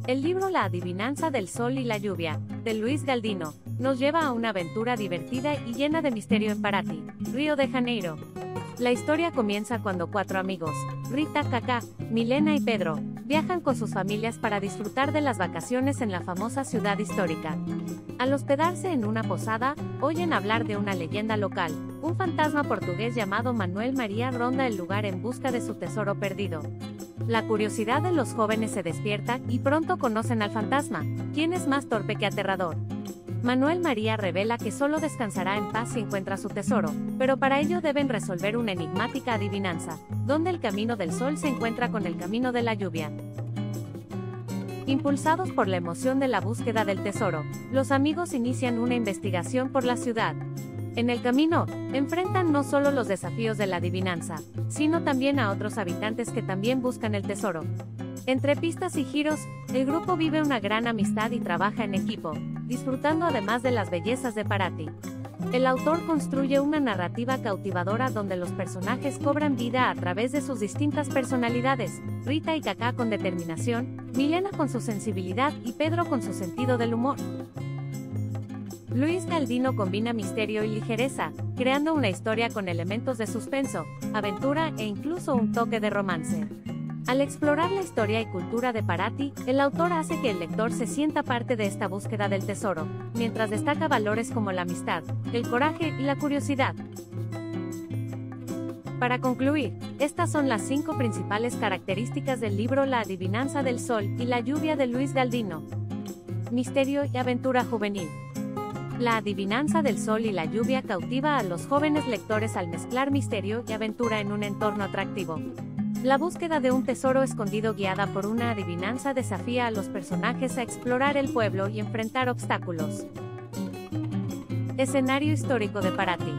El libro La adivinanza del sol y la lluvia, de Luis Galdino, nos lleva a una aventura divertida y llena de misterio en Paraty, Río de Janeiro. La historia comienza cuando cuatro amigos, Rita, Cacá, Milena y Pedro, viajan con sus familias para disfrutar de las vacaciones en la famosa ciudad histórica. Al hospedarse en una posada, oyen hablar de una leyenda local. Un fantasma portugués llamado Manuel María ronda el lugar en busca de su tesoro perdido. La curiosidad de los jóvenes se despierta y pronto conocen al fantasma, quien es más torpe que aterrador. Manuel María revela que solo descansará en paz si encuentra su tesoro, pero para ello deben resolver una enigmática adivinanza, donde el camino del sol se encuentra con el camino de la lluvia. Impulsados por la emoción de la búsqueda del tesoro, los amigos inician una investigación por la ciudad. En el camino, enfrentan no solo los desafíos de la adivinanza, sino también a otros habitantes que también buscan el tesoro. Entre pistas y giros, el grupo vive una gran amistad y trabaja en equipo, disfrutando además de las bellezas de Paraty. El autor construye una narrativa cautivadora donde los personajes cobran vida a través de sus distintas personalidades, Rita y Cacá con determinación, Milena con su sensibilidad y Pedro con su sentido del humor. Luis Galdino combina misterio y ligereza, creando una historia con elementos de suspenso, aventura e incluso un toque de romance. Al explorar la historia y cultura de Paraty, el autor hace que el lector se sienta parte de esta búsqueda del tesoro, mientras destaca valores como la amistad, el coraje y la curiosidad. Para concluir, estas son las 5 principales características del libro La adivinanza del sol y la lluvia de Luis Galdino. Misterio y aventura juvenil. La adivinanza del sol y la lluvia cautiva a los jóvenes lectores al mezclar misterio y aventura en un entorno atractivo. La búsqueda de un tesoro escondido guiada por una adivinanza desafía a los personajes a explorar el pueblo y enfrentar obstáculos. Escenario histórico de Paraty.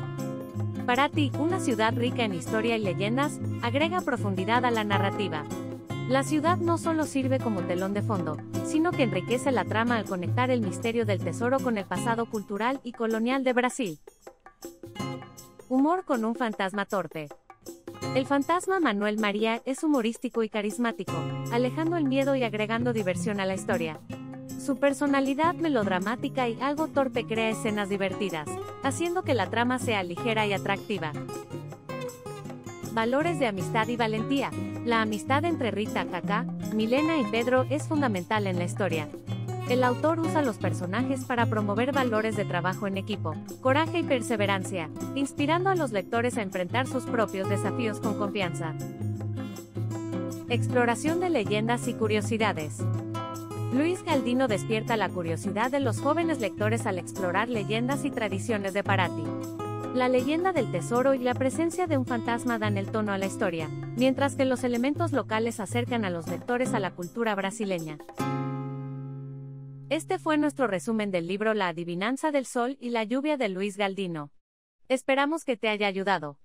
Paraty, una ciudad rica en historia y leyendas, agrega profundidad a la narrativa. La ciudad no solo sirve como telón de fondo, sino que enriquece la trama al conectar el misterio del tesoro con el pasado cultural y colonial de Brasil. Humor con un fantasma torpe. El fantasma Manuel María es humorístico y carismático, alejando el miedo y agregando diversión a la historia. Su personalidad melodramática y algo torpe crea escenas divertidas, haciendo que la trama sea ligera y atractiva. Valores de amistad y valentía. La amistad entre Rita, Cacá, Milena y Pedro es fundamental en la historia. El autor usa los personajes para promover valores de trabajo en equipo, coraje y perseverancia, inspirando a los lectores a enfrentar sus propios desafíos con confianza. Exploración de leyendas y curiosidades. Luis Galdino despierta la curiosidad de los jóvenes lectores al explorar leyendas y tradiciones de Paraty. La leyenda del tesoro y la presencia de un fantasma dan el tono a la historia, mientras que los elementos locales acercan a los lectores a la cultura brasileña. Este fue nuestro resumen del libro La adivinanza del sol y la lluvia de Luis Galdino. Esperamos que te haya ayudado.